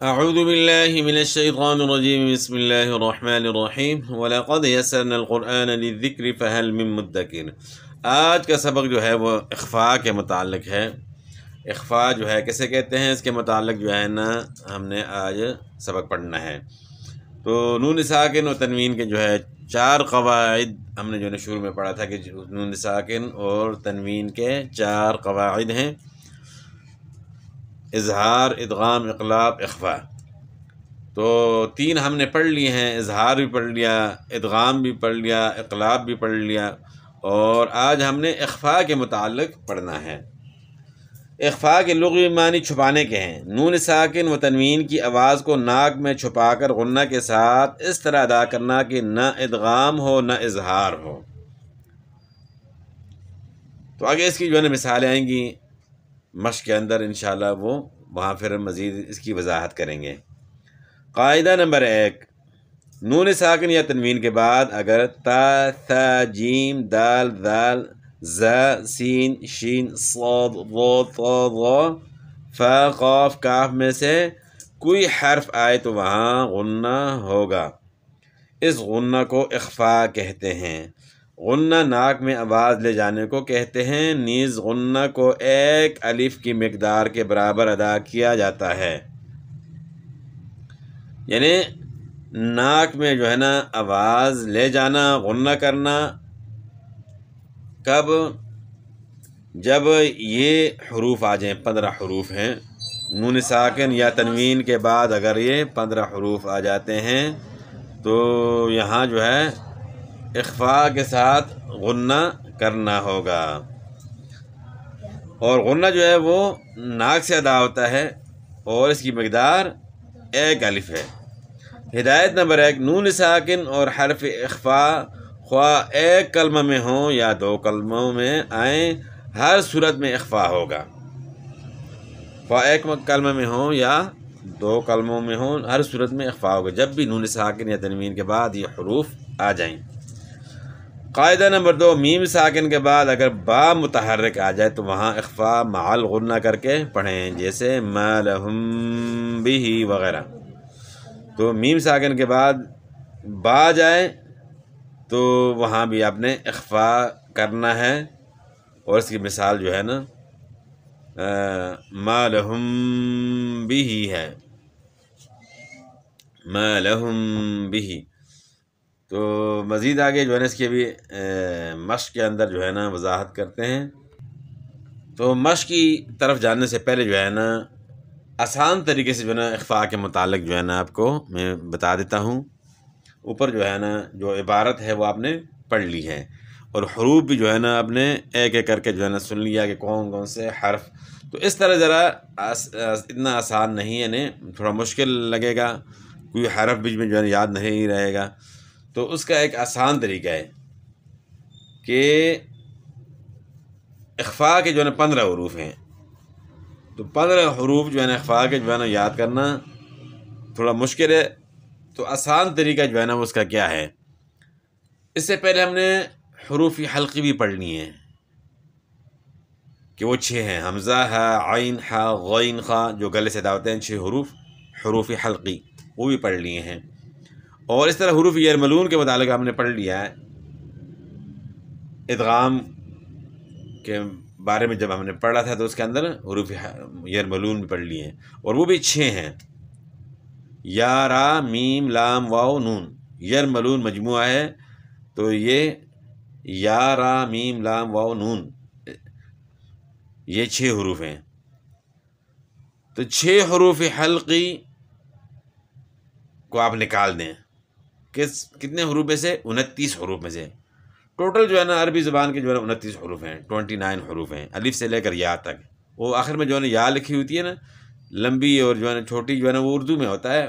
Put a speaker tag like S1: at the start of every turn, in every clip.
S1: اعوذ باللہ من الشیطان الرجیم بسم اللہ الرحمن الرحیم وَلَقَدْ يَسَّرْنَا الْقُرْآنَ لِلذِّكْرِ فَهَلْ مِن مُدَّكِرٍ۔ آج کا سبق جو ہے وہ اخفاء کے متعلق ہے۔ اخفاء جو ہے کیسے کہتے ہیں، اس کے متعلق جو ہے نا ہم نے آج سبق پڑھنا ہے۔ تو نون ساکن و تنوین کے جو ہے 4 قواعد ہم نے جو ہے شروع میں پڑھا تھا کہ نون ساکن اور تنوین کے 4 قواعد ہیں: اظہار، ادغام، اقلاب، اخفاء۔ تو 3 ہم نے پڑھ لیے ہیں، اظہار بھی پڑھ لیا، ادغام بھی پڑھ لیا، اقلاب بھی پڑھ لیا، اور آج ہم نے اخفاء کے متعلق پڑھنا ہے۔ اخفاء کے لغوی معنی چھپانے کے ہیں۔ نون ساکن و تنوین کی آواز کو ناک میں چھپا کر غنہ کے ساتھ اس طرح ادا کرنا کہ نہ ادغام ہو نہ اظہار ہو۔ تو آگے اس کی جو ہے نا مثالیں آئیں گی مشق کے اندر، انشاءاللہ وہ وہاں پھر مزید اس کی وضاحت کریں گے۔ قاعدہ نمبر 1، نون ساکن یا تنوین کے بعد اگر تا، ثا، جیم، دال، ذال، زا، سین، شین، صاد، ضاد، طا، ظا، فا، قاف، کاف میں سے کوئی حرف آئے تو وہاں غنہ ہوگا۔ اس غنہ کو اخفاء کہتے ہیں۔ غنہ ناک میں آواز لے جانے کو کہتے ہیں، نیز غنہ کو ایک الف کی مقدار کے برابر ادا کیا جاتا ہے۔ یعنی ناک میں جو ہے نا آواز لے جانا، غنہ کرنا، کب؟ جب یہ حروف آ جائیں، 15 حروف ہیں نون ساکن یا تنوین کے بعد اگر یہ 15 حروف آ جاتے ہیں تو یہاں جو ہے اخفاء کے ساتھ غنہ کرنا ہوگا، اور غنہ جو ہے وہ ناک سے ادا ہوتا ہے اور اس کی مقدار 1 الف ہے۔ ہدایت نمبر 1، نون ساکن اور حرف اخفاء خواہ ایک کلمہ میں ہوں یا 2 کلموں میں آئیں، ہر صورت میں اخفاء ہوگا۔ خواہ ایک کلمہ میں ہوں یا 2 کلموں میں ہوں، ہر صورت میں اخفاء ہوگا جب بھی نون ساکن یا تنوین کے بعد یہ حروف آ جائیں۔ قاعدہ نمبر 2، میم ساکن کے بعد اگر با متحرک آ جائے تو وہاں اخفاء مع الغنہ کر کے پڑھیں، جیسے ما لہم بھی وغیرہ۔ تو میم ساکن کے بعد با جائے تو وہاں بھی آپ نے اخفاء کرنا ہے، اور اس کی مثال جو ہے نا ما لہم بھی ہے، ما لہم بھی۔ تو مزید آگے جو ہے نا اس کے بھی مشق کے اندر جو ہے نا وضاحت کرتے ہیں۔ تو مشق کی طرف جانے سے پہلے جو ہے نا آسان طریقے سے جو ہے نا اخفاء کے متعلق جو ہے نا آپ کو میں بتا دیتا ہوں۔ اوپر جو ہے نا جو عبارت ہے وہ آپ نے پڑھ لی ہے، اور حروف بھی جو ہے نا آپ نے ایک ایک کر کے جو ہے نا سن لیا کہ کون کون سے حرف۔ تو اس طرح ذرا اتنا آسان نہیں ہے، یعنی تھوڑا مشکل لگے گا، کوئی حرف بیچ میں جو ہے نا یاد نہیں رہے گا۔ تو اس کا ایک آسان طریقہ ہے کہ اخفاء کے جو ہے نا 15 حروف ہیں، تو 15 حروف جو ہے نا اخفاء کے جو ہے نا یاد کرنا تھوڑا مشکل ہے۔ تو آسان طریقہ جو ہے نا اس کا کیا ہے؟ اس سے پہلے ہم نے حروف حلقی بھی پڑھنی ہے کہ وہ 6 ہیں: حمزہ، ہا، عین، ہا، غین، خا، جو گلے سے ادا ہوتے ہیں 6 حروف، حروف حلقی، وہ بھی پڑھ لیے ہیں۔ اور اس طرح حروف یرملون کے متعلق ہم نے پڑھ لیا ہے۔ ادغام کے بارے میں جب ہم نے پڑھا تھا تو اس کے اندر حروف یرملون بھی پڑھ لیے ہیں، اور وہ بھی 6 ہیں: یا، را، میم، لام، واو، نون۔ یرملون مجموعہ ہے، تو یہ یا، را، میم، لام، واو، نون، یہ 6 حروف ہیں۔ تو 6 حروف حلقی کو آپ نکال دیں، کتنے حروف میں سے؟ 29 حروف میں سے۔ ٹوٹل جو ہے نا عربی زبان کے جو ہے نا 29 حروف ہیں، 29 حروف ہیں، الف سے لے کر یا تک۔ وہ آخر میں جو ہے نا یا لکھی ہوتی ہے نا، لمبی اور جو ہے نا چھوٹی جو ہے نا وہ اردو میں ہوتا ہے،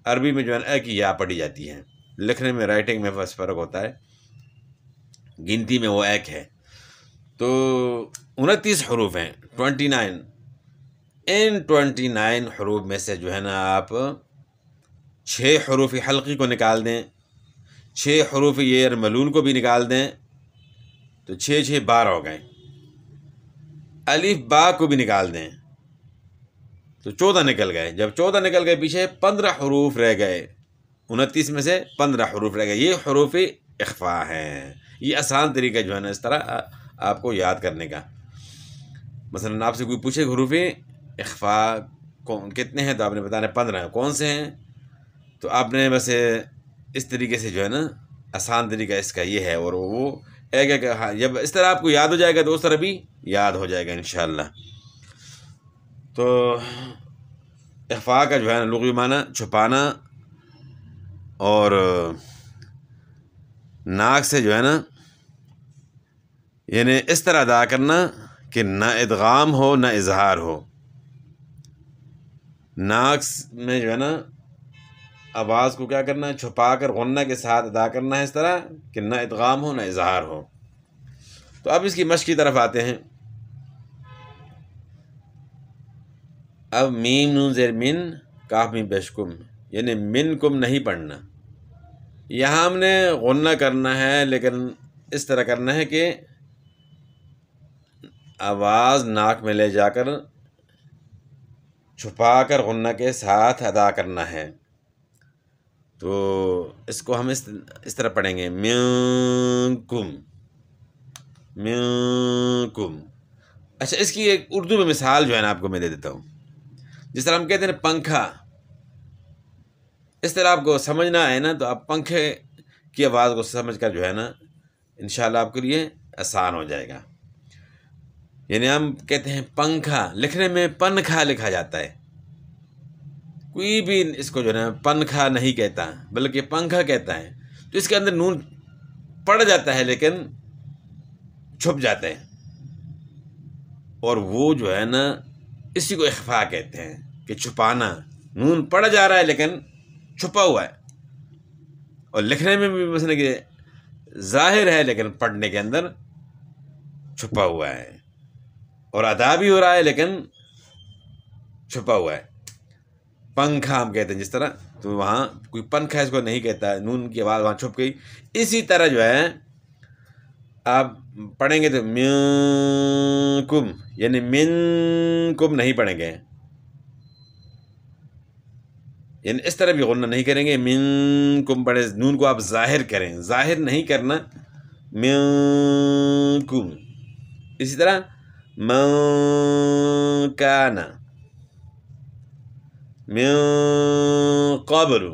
S1: عربی میں جو ہے نا ایک یا پڑھی جاتی ہے۔ لکھنے میں، رائٹنگ میں بس فرق ہوتا ہے، گنتی میں وہ ایک ہے۔ تو 29 حروف ہیں، 29۔ ان 29 حروف میں سے جو ہے نا آپ 6 حروف حلقی کو نکال دیں، 6 حروف یرملون کو بھی نکال دیں، تو 6 12 ہو گئے۔ الف با کو بھی نکال دیں، تو 14 نکل گئے. جب 14 نکل گئے پیچھے 15 حروف رہ گئے. 29 میں سے 15 حروف رہ گئے. یہ حروف اخفاء ہیں. یہ آسان طریقہ جو ہے نا اس طرح آپ کو یاد کرنے کا. مثلا آپ سے کوئی پوچھے حروف اخفاء کتنے ہیں تو آپ نے بتانا 15 ہیں. کون سے ہیں؟ تو آپ نے بس اس طریقے سے جو ہے نا آسان طریقہ اس کا یہ ہے. اور وہ ایک جب اس طرح آپ کو یاد ہو جائے گا تو اس طرح بھی یاد ہو جائے گا انشاءاللہ. تو اخفاء کا جو ہے نا لغوی معنی چھپانا اور ناک سے جو ہے نا یعنی اس طرح ادا کرنا کہ نہ ادغام ہو نہ اظہار ہو. ناک میں جو ہے نا آواز کو کیا کرنا ہے؟ چھپا کر غنہ کے ساتھ ادا کرنا ہے اس طرح کہ نہ ادغام ہو نہ اظہار ہو. تو اب اس کی مشق کی طرف آتے ہیں. اب میم نون زیر من کاف میم پیش کم یعنی من کم نہیں پڑھنا. یہاں ہم نے غنہ کرنا ہے لیکن اس طرح کرنا ہے کہ آواز ناک میں لے جا کر چھپا کر غنہ کے ساتھ ادا کرنا ہے. تو اس کو ہم اس طرح پڑھیں گے منکم منکم. اچھا اس کی ایک اردو میں مثال جو ہے نا آپ کو میں دے دیتا ہوں. جس طرح ہم کہتے ہیں پنکھا، اس طرح آپ کو سمجھنا ہے نا تو آپ پنکھے کی آواز کو سمجھ کر جو ہے نا انشاءاللہ آپ کے لیے آسان ہو جائے گا. یعنی ہم کہتے ہیں پنکھا، لکھنے میں پنکھا لکھا جاتا ہے. کوئی بھی اس کو جو ہے نا پنکھا نہیں کہتا بلکہ پنکھا کہتا ہے. تو اس کے اندر نون پڑ جاتا ہے لیکن چھپ جاتا ہے. اور وہ جو ہے نا اسی کو اخفاء کہتے ہیں کہ چھپانا. نون پڑ جا رہا ہے لیکن چھپا ہوا ہے. اور لکھنے میں بھی مثلا کہ ظاہر ہے لیکن پڑھنے کے اندر چھپا ہوا ہے. اور ادا بھی ہو رہا ہے لیکن چھپا ہوا ہے. پنکھا ہم کہتے ہیں جس طرح، تو وہاں کوئی پنکھا اس کو نہیں کہتا ہے، نون کی آواز وہاں چھپ گئی. اسی طرح جو ہے آپ پڑھیں گے تو منکم یعنی منکم نہیں پڑھیں گے. یعنی اس طرح بھی غنہ نہیں کریں گے. منکم پڑھے، نون کو آپ ظاہر کریں، ظاہر نہیں کرنا. منکم. اسی طرح من کان من قبل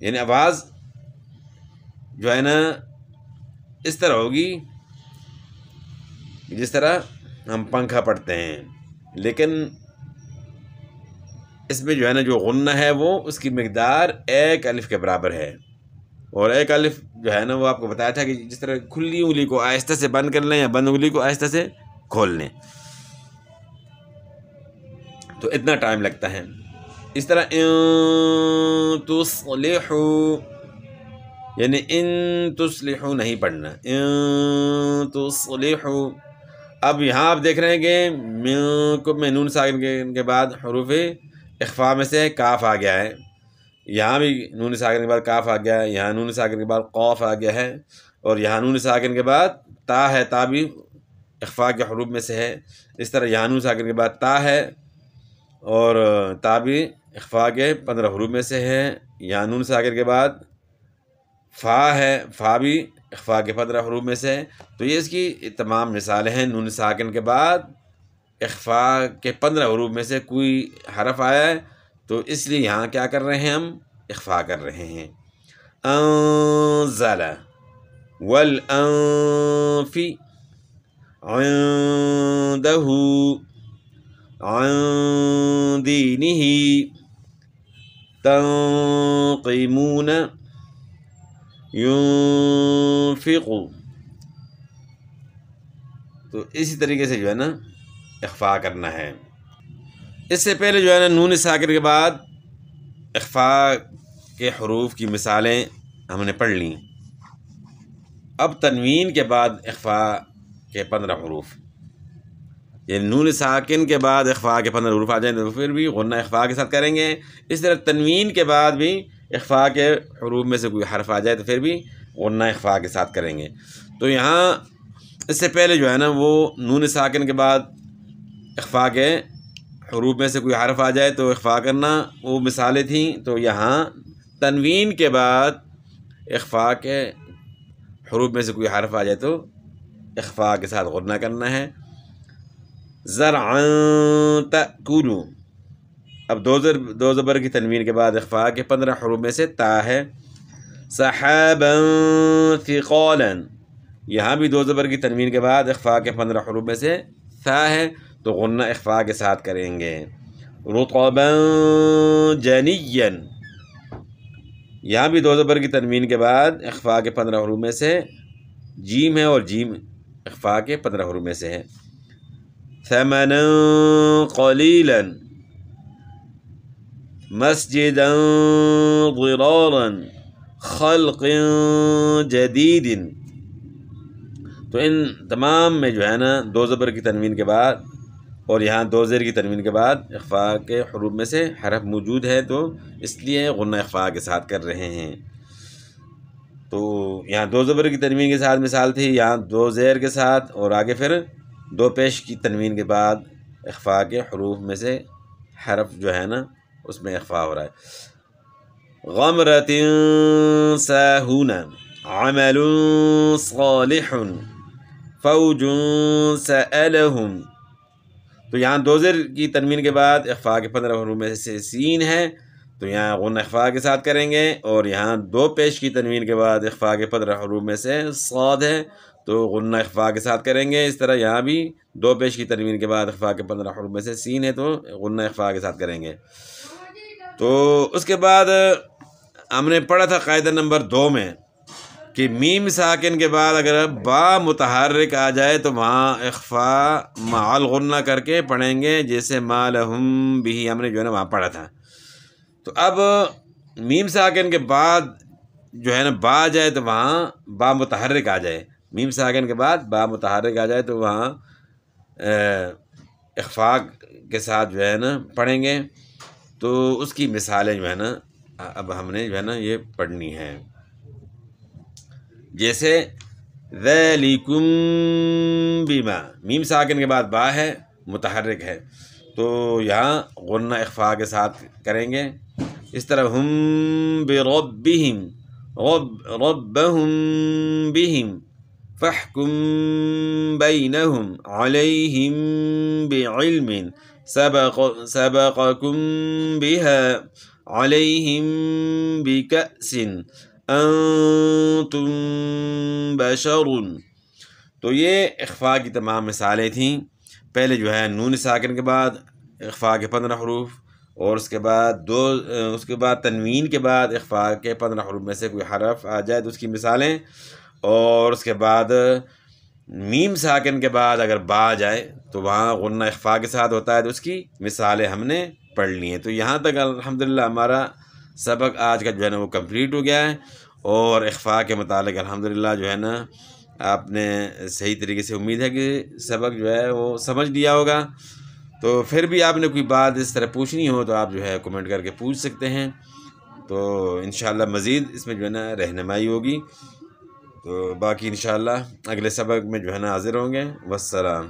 S1: یعنی آواز جو ہے نا اس طرح ہوگی جس طرح ہم پنکھا پڑھتے ہیں. لیکن اس میں جو ہے نا جو غنہ ہے وہ اس کی مقدار ایک الف کے برابر ہے. اور ایک الف جو ہے نا وہ آپ کو بتایا تھا کہ جس طرح کھلی انگلی کو آہستہ سے بند کر لیں یا بند انگلی کو آہستہ سے کھول لیں تو اتنا ٹائم لگتا ہے. اس طرح ان تصلحوا یعنی ان تصلحوا نہیں پڑھنا. ان تصلحوا. اب یہاں آپ دیکھ رہے ہیں کہ منکم میں نون ساکن کے بعد حروف اخفاء میں سے کاف آ گیا ہے. یہاں بھی نون ساکن کے بعد کاف آ گیا ہے. یہاں نون ساکن کے بعد قوف آ گیا ہے. اور یہاں نون ساکن کے بعد تا ہے. تا بھی اخفاء کے حروف میں سے ہے. اس طرح یہاں نون ساکن کے بعد تا ہے اور تا بھی اخفاء کے 15 حروف میں سے ہے. یہاں نون ساکن کے بعد فا ہے. فا بھی اخفاء کے 15 حروف میں سے ہے. تو یہ اس کی تمام مثالیں ہیں. نون ساکن کے بعد اخفاء کے 15 حروف میں سے کوئی حرف آیا ہے تو اس لیے یہاں کیا کر رہے ہیں؟ ہم اخفاء کر رہے ہیں. انزل والانف عنده عن دینه تنقمون ينفق. تو اسی طریقے سے جو ہے نا اخفاء کرنا ہے. اس سے پہلے جو ہے نا نون ساکن کے بعد اخفاء کے حروف کی مثالیں ہم نے پڑھ لیں. اب تنوین کے بعد اخفاء کے 15 حروف یعنی نون ساکن کے بعد اخفاء کے 15 حروف آ جائیں تو پھر بھی غنہ اخفاء کے ساتھ کریں گے. اس طرح تنوین کے بعد بھی اخفاء کے حروف میں سے کوئی حرف آ جائے تو پھر بھی غنہ اخفاء کے ساتھ کریں گے. تو یہاں اس سے پہلے جو ہے نا وہ نون ساکن کے بعد اخفا کے حروف میں سے کوئی حرف آ جائے تو اخفا کرنا، وہ مثالیں تھیں۔ تو یہاں تنوین کے بعد اخفا کے حروف میں سے کوئی حرف آ جائے تو اخفا کے ساتھ غنہ کرنا ہے۔ زرعا تأکلوا، اب دو زبر کی تنوین کے بعد اخفا کے 15 حروف میں سے تا ہے۔ سحابا ثقالا، یہاں بھی 2 زبر کی تنوین کے بعد اخفا کے 15 حروف میں سے ثا ہے تو غنہ اخفا کے ساتھ کریں گے۔ رطبا جنیا، یہاں بھی 2 زبر کی تنوین کے بعد اخفا کے 15 حروف میں سے جیم ہے اور جیم اخفا کے 15 حروف میں سے ہے۔ ثمنا قلیلا مسجدا ضرارا خلق جدید، تو ان تمام میں جو ہے نا 2 زبر کی تنوین کے بعد اور یہاں 2 زیر کی تنوین کے بعد اخفا کے حروف میں سے حرف موجود ہے تو اس لیے غنہ اخفا کے ساتھ کر رہے ہیں۔ تو یہاں 2 زبر کی تنوین کے ساتھ مثال تھی، یہاں 2 زیر کے ساتھ اور آگے پھر 2 پیش کی تنوین کے بعد اخفا کے حروف میں سے حرف جو ہے نا اس میں اخفا ہو رہا ہے۔ غمرۃ ساہون عمل صالح فوج سألہم، تو یہاں 2 زیر کی تنوین کے بعد اخفا کے 15 حروف میں سے سین ہے تو یہاں غنہ اخفا کے ساتھ کریں گے، اور یہاں 2 پیش کی تنوین کے بعد اخفا کے 15 حروف میں سے صاد ہے تو غنہ اخفا کے ساتھ کریں گے۔ اس طرح یہاں بھی 2 پیش کی تنوین کے بعد اخفا کے 15 حروف میں سے سین ہے تو غنہ اخفا کے ساتھ کریں گے۔ تو اس کے بعد ہم نے پڑھا تھا قاعدہ نمبر 2 میں کہ میم ساکن کے بعد اگر با متحرک آ جائے تو وہاں اخفا مع الغنہ کر کے پڑھیں گے، جیسے ما لہم بھی ہم نے جو ہے نا وہاں پڑھا تھا۔ تو اب میم ساکن کے بعد جو ہے نا با آ جائے تو وہاں با متحرک آ جائے، میم ساکن کے بعد با متحرک آ جائے تو وہاں اخفا کے ساتھ جو ہے نا پڑھیں گے۔ تو اس کی مثالیں جو ہے نا اب ہم نے جو ہے نا یہ پڑھنی ہے، جیسے ذالکم بما، میم ساکن کے بعد با ہے متحرک ہے تو یہاں غنہ اخفا کے ساتھ کریں گے۔ اس طرح ہم بربہم ربہم بہم فاحکم بینہم علیہم بعلم سبقکم بہا علیہم بکأس انتم بشر، تو یہ اخفا کی تمام مثالیں تھیں۔ پہلے جو ہے نون ساکن کے بعد اخفا کے 15 حروف اور اس کے بعد تنوین کے بعد اخفا کے 15 حروف میں سے کوئی حرف آ جائے تو اس کی مثالیں، اور اس کے بعد میم ساکن کے بعد اگر با آ جائے تو وہاں غنہ اخفا کے ساتھ ہوتا ہے تو اس کی مثالیں ہم نے پڑھ لی ہیں۔ تو یہاں تک الحمدللہ ہمارا سبق آج کا جو ہے نا وہ کمپلیٹ ہو گیا ہے، اور اخفا کے متعلق الحمدللہ جو ہے نا آپ نے صحیح طریقے سے امید ہے کہ سبق جو ہے وہ سمجھ لیا ہوگا۔ تو پھر بھی آپ نے کوئی بات اس طرح پوچھنی ہو تو آپ جو ہے کمنٹ کر کے پوچھ سکتے ہیں، تو انشاءاللہ مزید اس میں جو ہے نا رہنمائی ہوگی۔ تو باقی انشاءاللہ اگلے سبق میں جو ہے نا حاضر ہوں گے۔ والسلام۔